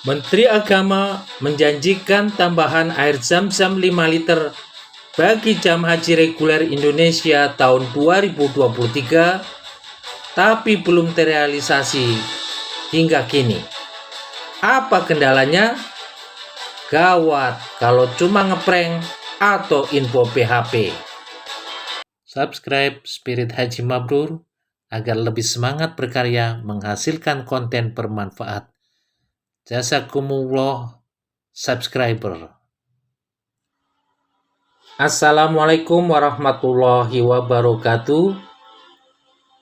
Menteri Agama menjanjikan tambahan air Zam-Zam 5 liter bagi jamaah haji reguler Indonesia tahun 2023, tapi belum terrealisasi hingga kini. Apa kendalanya? Gawat kalau cuma ngeprank atau info PHP. Subscribe Spirit Haji Mabrur agar lebih semangat berkarya menghasilkan konten bermanfaat. Jazakumullah subscriber. Assalamualaikum warahmatullahi wabarakatuh.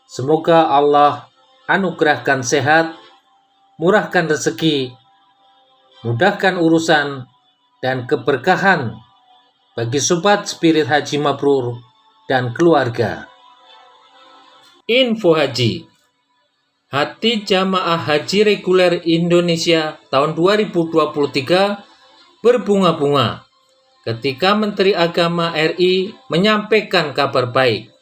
Semoga Allah anugerahkan sehat, murahkan rezeki, mudahkan urusan, dan keberkahan bagi sobat Spirit Haji Mabrur dan keluarga. Info Haji. Hati jamaah haji reguler Indonesia tahun 2023 berbunga-bunga ketika Menteri Agama RI menyampaikan kabar baik.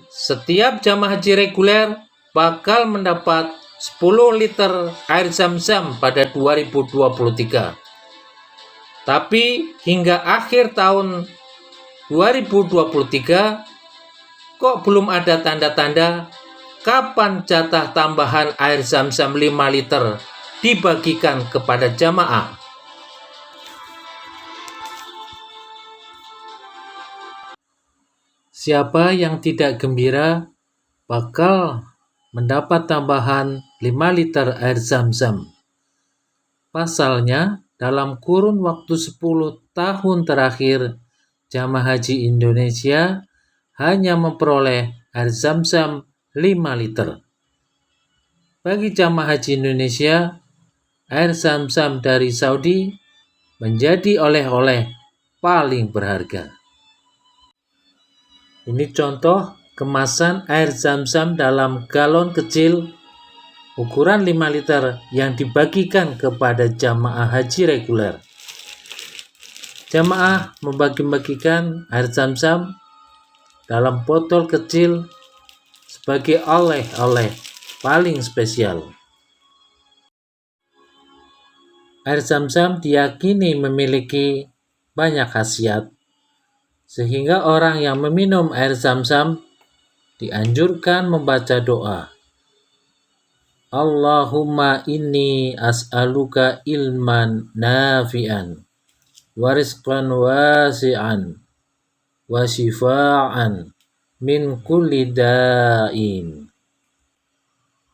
Setiap jamaah haji reguler bakal mendapat 10 liter air Zam-Zam pada 2023. Tapi hingga akhir tahun 2023 kok belum ada tanda-tanda kapan jatah tambahan air Zam-Zam 5 liter dibagikan kepada jamaah. Siapa yang tidak gembira bakal mendapat tambahan 5 liter air Zam-Zam. Pasalnya, dalam kurun waktu 10 tahun terakhir, jamaah haji Indonesia hanya memperoleh air Zam-Zam 5 liter. Bagi jamaah haji Indonesia, air Zam-Zam dari Saudi menjadi oleh-oleh paling berharga. Ini contoh kemasan air Zam-Zam dalam galon kecil ukuran 5 liter yang dibagikan kepada jamaah haji reguler. Jamaah membagi-bagikan air Zam-Zam dalam botol kecil sebagai oleh-oleh paling spesial. Air Zam-Zam diyakini memiliki banyak khasiat, sehingga orang yang meminum air Zam-Zam dianjurkan membaca doa. Allahumma inni as'aluka ilman nafi'an, wa rizqan wasi'an, wa shifa'an min kulli da'in.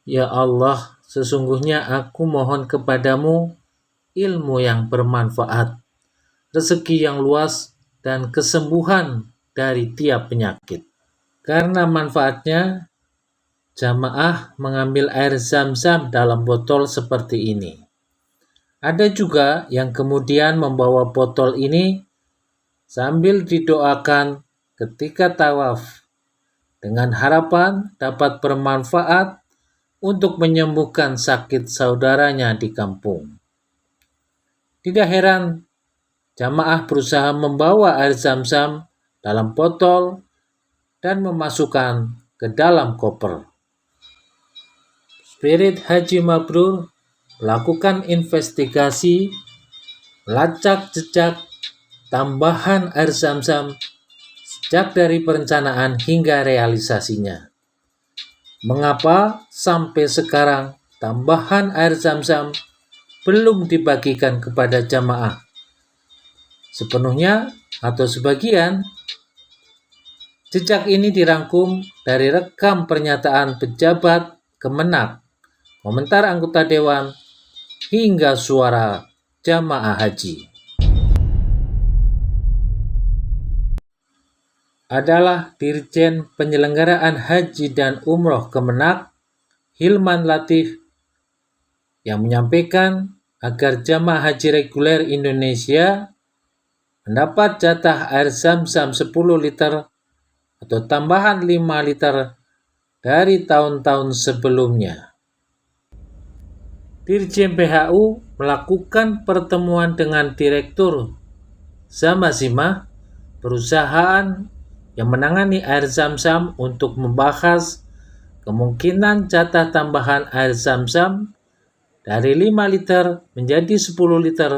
Ya Allah, sesungguhnya aku mohon kepadamu ilmu yang bermanfaat, rezeki yang luas, dan kesembuhan dari tiap penyakit. Karena manfaatnya, jamaah mengambil air Zam-Zam dalam botol seperti ini. Ada juga yang kemudian membawa botol ini sambil didoakan ketika tawaf, dengan harapan dapat bermanfaat untuk menyembuhkan sakit saudaranya di kampung. Tidak heran, jamaah berusaha membawa air Zam-Zam dalam botol dan memasukkan ke dalam koper. Spirit Haji Mabrur melakukan investigasi, melacak jejak tambahan air Zam-Zam sejak dari perencanaan hingga realisasinya. Mengapa sampai sekarang tambahan air Zam-Zam belum dibagikan kepada jamaah sepenuhnya atau sebagian? Jejak ini dirangkum dari rekam pernyataan pejabat Kemenak, komentar anggota dewan, hingga suara jamaah haji. Adalah Dirjen Penyelenggaraan Haji dan Umroh Kemenak, Hilman Latif, yang menyampaikan agar jamaah haji reguler Indonesia mendapat jatah air Zam-Zam 10 liter atau tambahan 5 liter dari tahun-tahun sebelumnya. Dirjen PHU melakukan pertemuan dengan Direktur Zamazimah, perusahaan yang menangani air Zam-Zam, untuk membahas kemungkinan jatah tambahan air Zam-Zam dari 5 liter menjadi 10 liter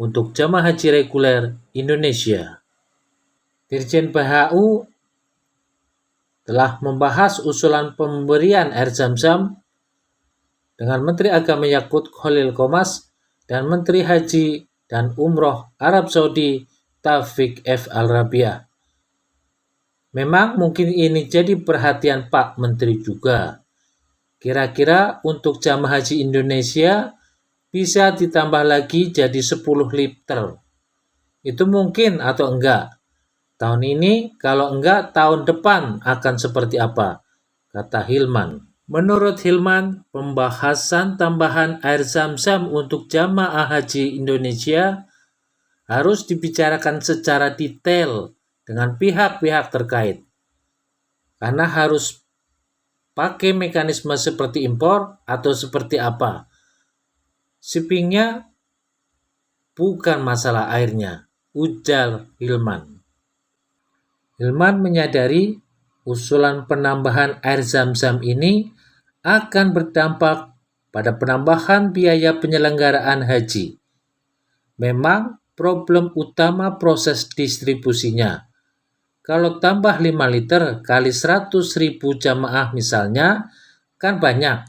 untuk jamaah haji reguler Indonesia. Dirjen PHU telah membahas usulan pemberian air Zam-Zam dengan Menteri Agama Yakut Khalil Qomas dan Menteri Haji dan Umroh Arab Saudi Taufik F. Al-Rabiah. Memang mungkin ini jadi perhatian Pak Menteri juga. Kira-kira untuk jamaah haji Indonesia bisa ditambah lagi jadi 10 liter. Itu mungkin atau enggak? Tahun ini, kalau enggak tahun depan akan seperti apa? Kata Hilman. Menurut Hilman, pembahasan tambahan air Zam-Zam untuk jamaah haji Indonesia harus dibicarakan secara detail dengan pihak-pihak terkait. Karena harus pakai mekanisme seperti impor atau seperti apa. Shippingnya bukan masalah airnya, ujar Hilman. Hilman menyadari usulan penambahan air Zam-Zam ini akan berdampak pada penambahan biaya penyelenggaraan haji. Memang problem utama proses distribusinya. Kalau tambah 5 liter kali 100.000 jamaah misalnya, kan banyak.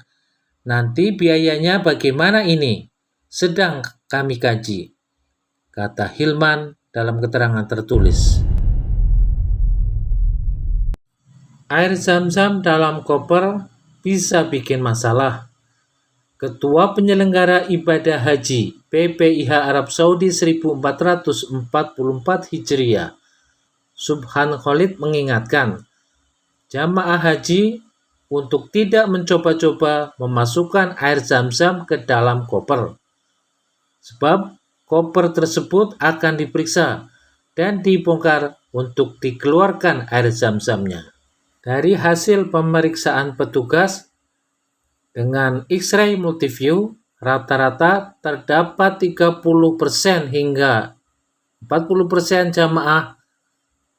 Nanti biayanya bagaimana ini? Sedang kami kaji, kata Hilman dalam keterangan tertulis. Air Zam-Zam dalam koper bisa bikin masalah. Ketua Penyelenggara Ibadah Haji PPIH Arab Saudi 1444 Hijriah, Subhan Khalid mengingatkan jamaah haji untuk tidak mencoba-coba memasukkan air Zam-Zam ke dalam koper. Sebab koper tersebut akan diperiksa dan dibongkar untuk dikeluarkan air Zam-Zamnya. Dari hasil pemeriksaan petugas dengan X-ray multiview, rata-rata terdapat 30% hingga 40% jamaah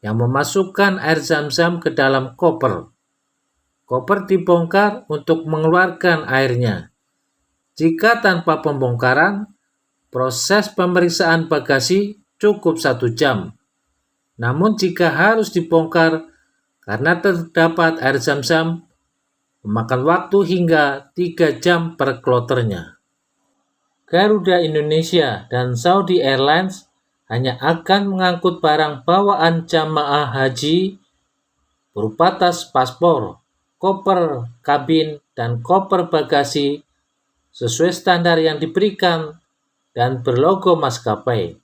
yang memasukkan air Zam-Zam ke dalam koper. Koper dibongkar untuk mengeluarkan airnya. Jika tanpa pembongkaran, proses pemeriksaan bagasi cukup 1 jam. Namun jika harus dibongkar karena terdapat air Zam-Zam, memakan waktu hingga 3 jam per kloternya. Garuda Indonesia dan Saudi Airlines hanya akan mengangkut barang bawaan jamaah haji berupa tas paspor, koper kabin, dan koper bagasi sesuai standar yang diberikan dan berlogo maskapai.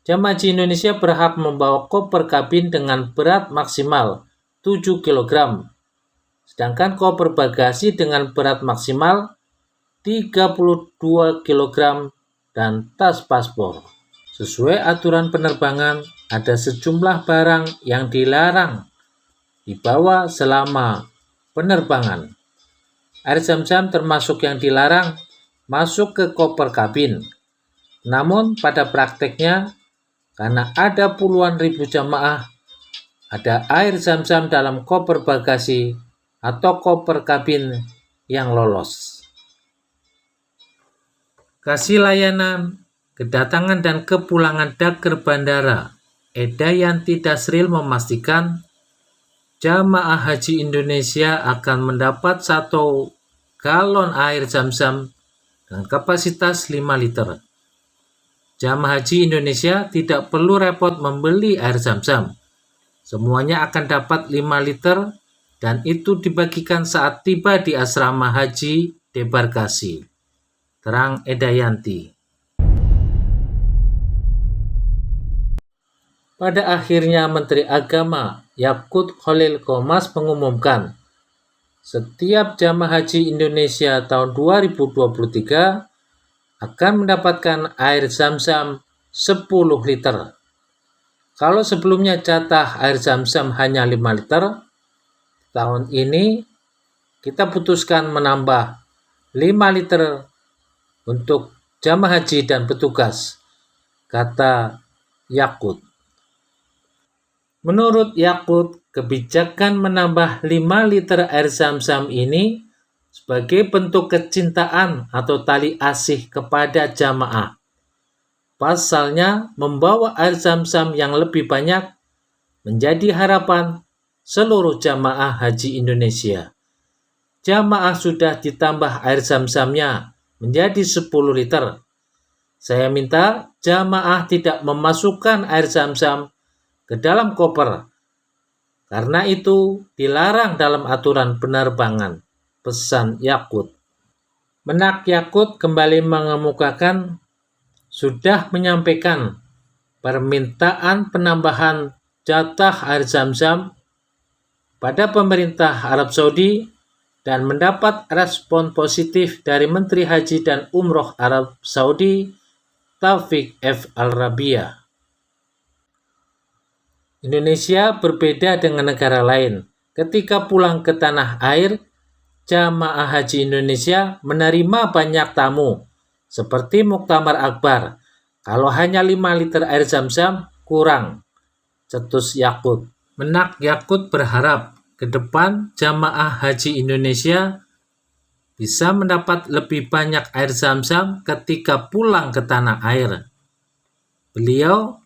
Jamaah haji Indonesia berhak membawa koper kabin dengan berat maksimal 7 kg, sedangkan koper bagasi dengan berat maksimal 32 kg dan tas paspor. Sesuai aturan penerbangan, ada sejumlah barang yang dilarang dibawa selama penerbangan. Air Zam-Zam termasuk yang dilarang masuk ke koper kabin. Namun pada prakteknya, karena ada puluhan ribu jamaah, ada air Zam-Zam dalam koper bagasi atau koper kabin yang lolos. Kasih layanan kedatangan dan kepulangan Daker Bandara Edayanti Dasril memastikan jamaah haji Indonesia akan mendapat 1 galon air Zam-Zam dengan kapasitas 5 liter. Jamaah haji Indonesia tidak perlu repot membeli air Zam-Zam. Semuanya akan dapat 5 liter dan itu dibagikan saat tiba di asrama haji debarkasi. Terang Edayanti. Pada akhirnya Menteri Agama Yakut Khalil Qomas mengumumkan setiap jamaah haji Indonesia tahun 2023 akan mendapatkan air Zam-Zam 10 liter. Kalau sebelumnya jatah air Zam-Zam hanya 5 liter, tahun ini kita putuskan menambah 5 liter untuk jamaah haji dan petugas, kata Yakut. Menurut Yakut, kebijakan menambah 5 liter air Zam-Zam ini sebagai bentuk kecintaan atau tali asih kepada jamaah. Pasalnya, membawa air zam-zam yang lebih banyak menjadi harapan seluruh jamaah haji Indonesia. Jamaah sudah ditambah air zam-zamnya menjadi 10 liter. Saya minta jamaah tidak memasukkan air zam-zam ke dalam koper, karena itu dilarang dalam aturan penerbangan, pesan Yakult. Menak Yakult kembali mengemukakan sudah menyampaikan permintaan penambahan jatah air zam-zam pada pemerintah Arab Saudi dan mendapat respon positif dari Menteri Haji dan Umroh Arab Saudi, Taufik F. Al-Rabiah. Indonesia berbeda dengan negara lain. Ketika pulang ke tanah air, jamaah haji Indonesia menerima banyak tamu, seperti Muktamar Akbar. Kalau hanya 5 liter air zam-zam, kurang, cetus Yakult. Menak Yakult berharap ke depan jamaah haji Indonesia bisa mendapat lebih banyak air zam-zam ketika pulang ke tanah air. Beliau,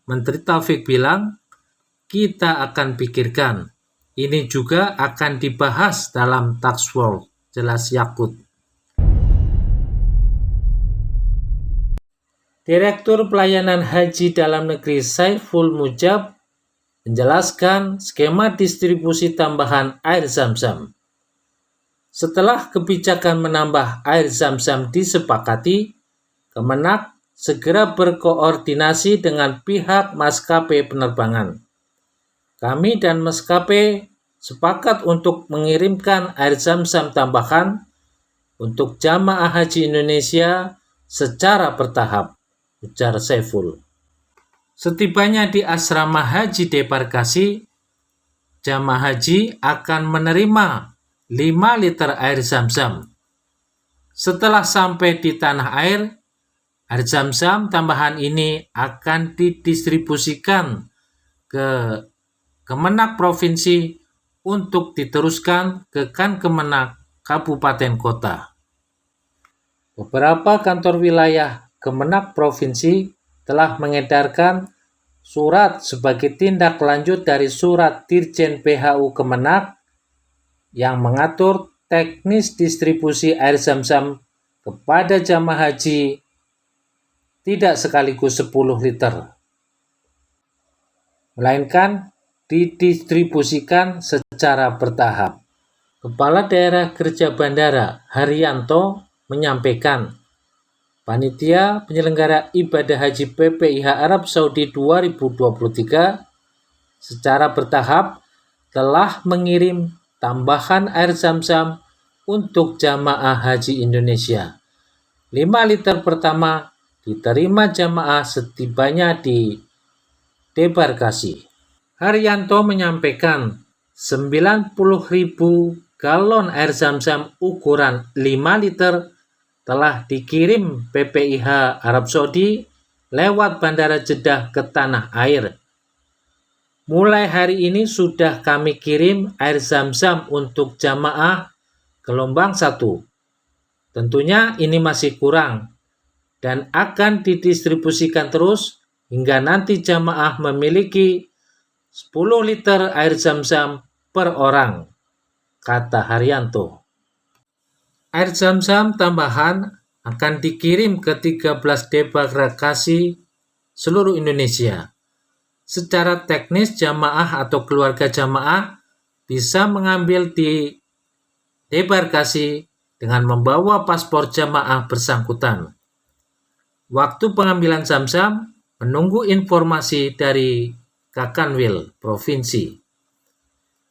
Menteri Taufik bilang, kita akan pikirkan. Ini juga akan dibahas dalam task force, jelas Yakult. Direktur Pelayanan Haji Dalam Negeri Saiful Mujab menjelaskan skema distribusi tambahan air zam-zam. Setelah kebijakan menambah air zam-zam disepakati, Kemenak segera berkoordinasi dengan pihak maskapai penerbangan. Kami dan maskapai sepakat untuk mengirimkan air zam-zam tambahan untuk jamaah haji Indonesia secara bertahap, ujar Saiful. Setibanya di asrama haji debarkasi, jamaah haji akan menerima 5 liter air zam-zam. Setelah sampai di tanah air zam-zam tambahan ini akan didistribusikan ke Kemenak Provinsi untuk diteruskan ke Kemenak Kabupaten Kota. Beberapa kantor wilayah Kemenak Provinsi telah mengedarkan surat sebagai tindak lanjut dari surat Dirjen PHU Kemenak yang mengatur teknis distribusi air zam-zam kepada jamaah haji tidak sekaligus 10 liter, melainkan didistribusikan secara bertahap. Kepala Daerah Kerja Bandara Haryanto menyampaikan, Panitia Penyelenggara Ibadah Haji PPIH Arab Saudi 2023 secara bertahap telah mengirim tambahan air zam-zam untuk jamaah haji Indonesia. 5 liter pertama diterima jamaah setibanya di debarkasi. Haryanto menyampaikan 90.000 galon air zam-zam ukuran 5 liter telah dikirim PPIH Arab Saudi lewat Bandara Jeddah ke tanah air. Mulai hari ini sudah kami kirim air zam-zam untuk jamaah gelombang 1. Tentunya ini masih kurang dan akan didistribusikan terus hingga nanti jamaah memiliki 10 liter air zam-zam per orang, kata Haryanto. Air zam-zam tambahan akan dikirim ke 13 debarkasi seluruh Indonesia. Secara teknis jamaah atau keluarga jamaah bisa mengambil di debarkasi dengan membawa paspor jamaah bersangkutan. Waktu pengambilan zam-zam menunggu informasi dari Kakanwil Provinsi.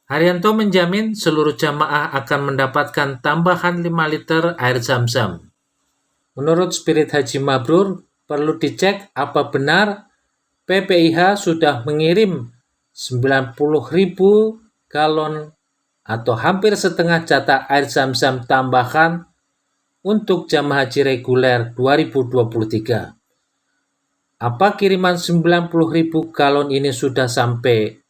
Haryanto menjamin seluruh jamaah akan mendapatkan tambahan 5 liter air zam-zam. Menurut Spirit Haji Mabrur, perlu dicek apa benar PPIH sudah mengirim 90.000 galon atau hampir setengah jatah air zam-zam tambahan untuk jamaah haji reguler 2023. Apa kiriman 90.000 galon ini sudah sampai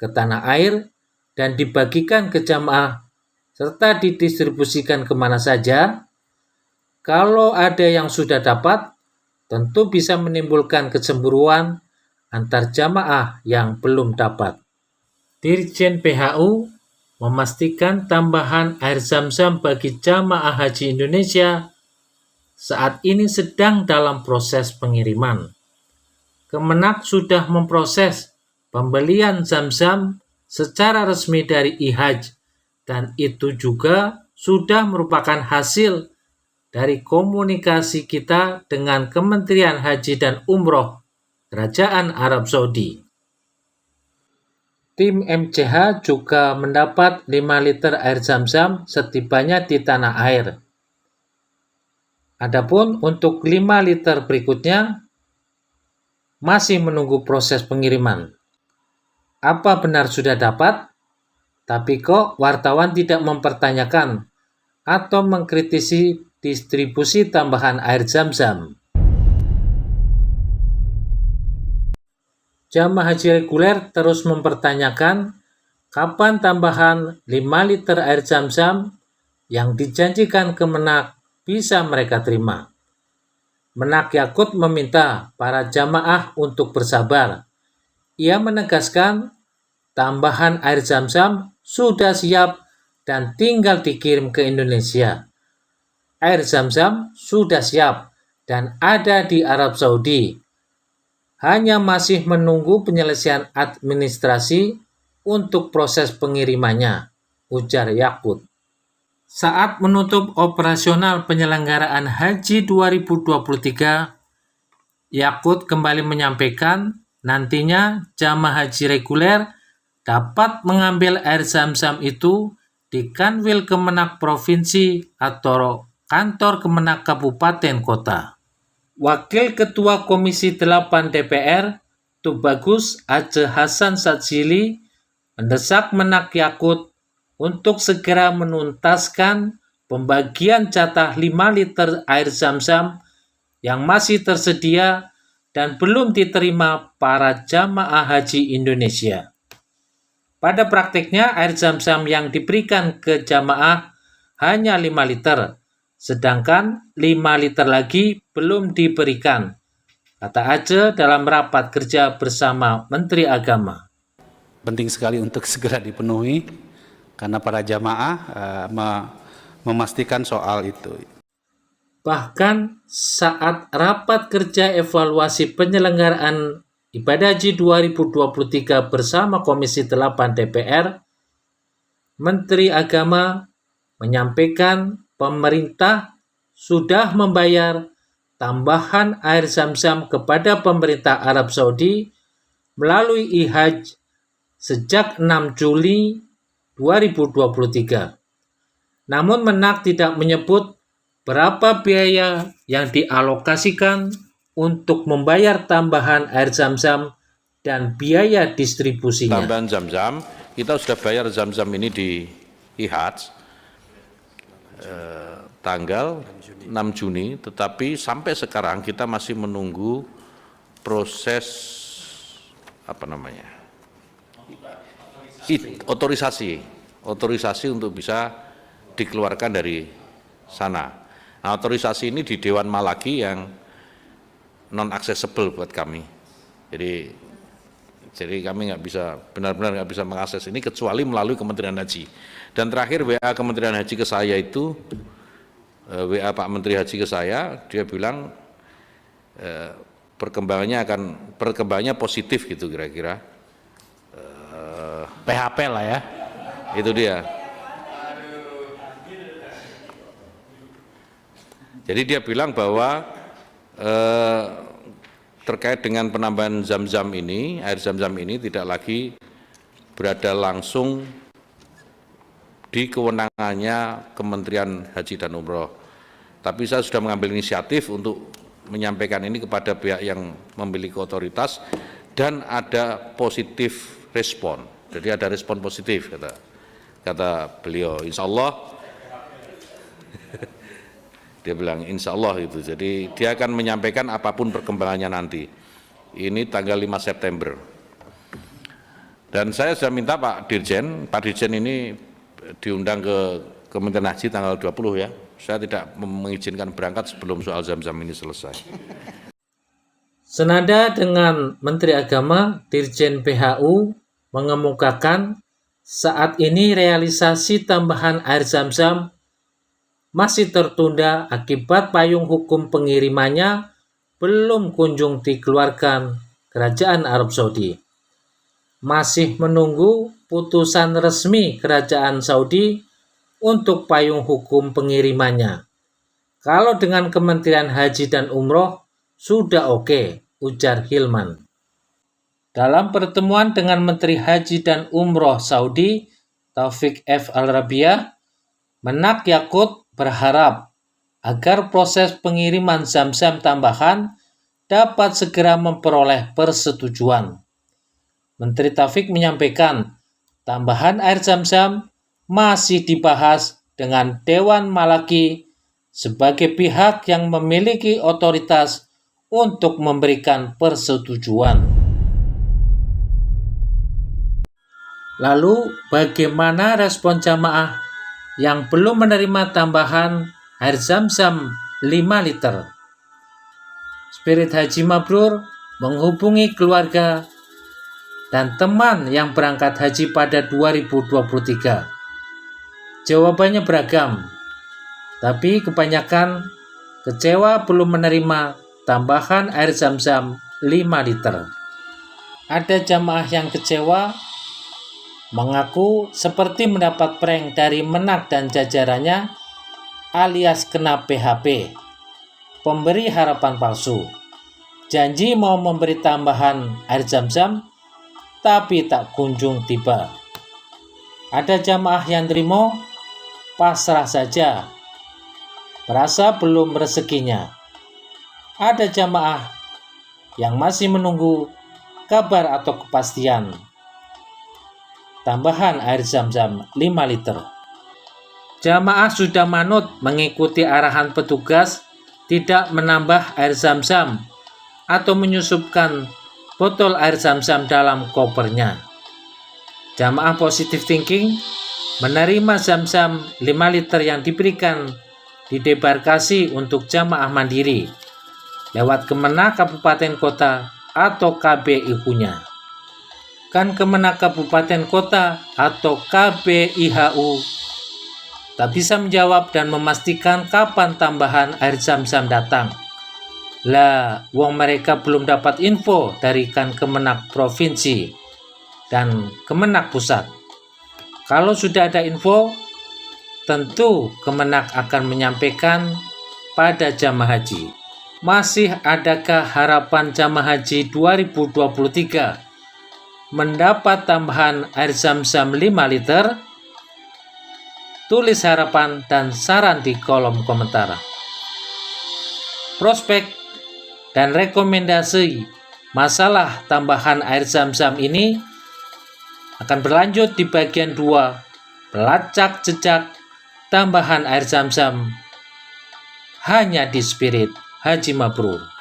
ke tanah air dan dibagikan ke jamaah serta didistribusikan kemana saja. Kalau ada yang sudah dapat, tentu bisa menimbulkan kecemburuan antar jamaah yang belum dapat. Dirjen PHU memastikan tambahan air zam-zam bagi jamaah haji Indonesia saat ini sedang dalam proses pengiriman. Kemenak sudah memproses pembelian zam-zam secara resmi dari IHAJ, dan itu juga sudah merupakan hasil dari komunikasi kita dengan Kementerian Haji dan Umroh Kerajaan Arab Saudi. Tim MCH juga mendapat 5 liter air zam-zam setibanya di tanah air. Adapun untuk 5 liter berikutnya masih menunggu proses pengiriman. Apa benar sudah dapat? Tapi kok wartawan tidak mempertanyakan atau mengkritisi distribusi tambahan air zam-zam. Jamaah haji reguler terus mempertanyakan kapan tambahan 5 liter air zam-zam yang dijanjikan Kemenak bisa mereka terima. Menak Yakut meminta para jamaah untuk bersabar. Ia menegaskan tambahan air zam-zam sudah siap dan tinggal dikirim ke Indonesia. Air zam-zam sudah siap dan ada di Arab Saudi. Hanya masih menunggu penyelesaian administrasi untuk proses pengirimannya, ujar Yakut. Saat menutup operasional penyelenggaraan Haji 2023, Yakut kembali menyampaikan nantinya jamaah haji reguler dapat mengambil air zam-zam itu di Kanwil Kemenak Provinsi atau kantor Kemenak Kabupaten Kota. Wakil Ketua Komisi 8 DPR, Tubagus Aceh Hasan Sadzili, mendesak Menak Yakut untuk segera menuntaskan pembagian jatah 5 liter air zam-zam yang masih tersedia dan belum diterima para jamaah haji Indonesia. Pada praktiknya, air zam-zam yang diberikan ke jamaah hanya 5 liter, sedangkan 5 liter lagi belum diberikan, kata Aceh dalam rapat kerja bersama Menteri Agama. Penting sekali untuk segera dipenuhi, karena para jamaah memastikan soal itu. Bahkan saat rapat kerja evaluasi penyelenggaraan Ibadah Haji 2023 bersama Komisi 8 DPR, Menteri Agama menyampaikan pemerintah sudah membayar tambahan air zam-zam kepada pemerintah Arab Saudi melalui IHAJ sejak 6 Juli 2023. Namun Menak tidak menyebut berapa biaya yang dialokasikan untuk membayar tambahan air zam-zam dan biaya distribusinya. Tambahan zam-zam, kita sudah bayar zam-zam ini di IHAJ tanggal 6 Juni, tetapi sampai sekarang kita masih menunggu proses otorisasi untuk bisa dikeluarkan dari sana. Nah, otorisasi ini di Dewan Malaki yang non accessible buat kami. Jadi kami benar-benar nggak bisa mengakses ini kecuali melalui Kementerian Haji. Dan terakhir WA Kementerian Haji ke saya itu, WA Pak Menteri Haji ke saya, dia bilang perkembangannya positif gitu kira-kira. PHP lah ya. Itu dia. Jadi dia bilang bahwa terkait dengan penambahan zam-zam ini, air zam-zam ini tidak lagi berada langsung di kewenangannya Kementerian Haji dan Umroh. Tapi saya sudah mengambil inisiatif untuk menyampaikan ini kepada pihak yang memiliki otoritas dan ada positif respon. Jadi ada respon positif kata beliau. Insya Allah dia bilang insya Allah itu. Jadi dia akan menyampaikan apapun perkembangannya nanti. Ini tanggal 5 September. Dan saya sudah minta Pak Dirjen ini diundang ke Kementerian Haji tanggal 20 ya. Saya tidak mengizinkan berangkat sebelum soal Zam-Zam ini selesai. Senada dengan Menteri Agama, Dirjen PHU mengemukakan saat ini realisasi tambahan air Zam-Zam masih tertunda akibat payung hukum pengirimannya belum kunjung dikeluarkan Kerajaan Arab Saudi. Masih menunggu putusan resmi Kerajaan Saudi untuk payung hukum pengirimannya. Kalau dengan Kementerian Haji dan Umroh sudah oke, ujar Hilman. Dalam pertemuan dengan Menteri Haji dan Umroh Saudi, Taufik F. Al-Rabiah, Menak Yakut berharap agar proses pengiriman Zam-Zam tambahan dapat segera memperoleh persetujuan. Menteri Taufik menyampaikan, tambahan air Zam-Zam masih dibahas dengan Dewan Malaki sebagai pihak yang memiliki otoritas untuk memberikan persetujuan. Lalu, bagaimana respon jamaah yang belum menerima tambahan air Zam-Zam 5 liter? Spirit Haji Mabrur menghubungi keluarga dan teman yang berangkat haji pada 2023. Jawabannya beragam, tapi kebanyakan kecewa belum menerima tambahan air Zam-Zam 5 liter. Ada jamaah yang kecewa mengaku seperti mendapat prank dari Menak dan jajarannya alias kena PHP, pemberi harapan palsu. Janji mau memberi tambahan air Zam-Zam, tapi tak kunjung tiba. Ada jamaah yang terima, pasrah saja, merasa belum rezekinya. Ada jamaah yang masih menunggu kabar atau kepastian tambahan air Zam-Zam 5 liter. Jamaah sudah manut mengikuti arahan petugas tidak menambah air Zam-Zam atau menyusupkan botol air Zam-Zam dalam kopernya. Jamaah positive thinking menerima Zam-Zam 5 liter yang diberikan di debarkasi untuk jamaah mandiri lewat Kemenak Kabupaten Kota atau KBIHU-nya. Kan Kemenak Kabupaten Kota atau KBIHU tak bisa menjawab dan memastikan kapan tambahan air Zam-Zam datang. Lah, wong mereka belum dapat info dari kan Kemenak Provinsi dan Kemenak Pusat. Kalau sudah ada info, tentu Kemenak akan menyampaikan pada jamaah haji. Masih adakah harapan jamaah haji 2023 mendapat tambahan air Zam-Zam 5 liter? Tulis harapan dan saran di kolom komentar. Prospek dan rekomendasi masalah tambahan air Zam-Zam ini akan berlanjut di bagian 2, pelacak jejak tambahan air Zam-Zam hanya di Spirit Haji Mabrur.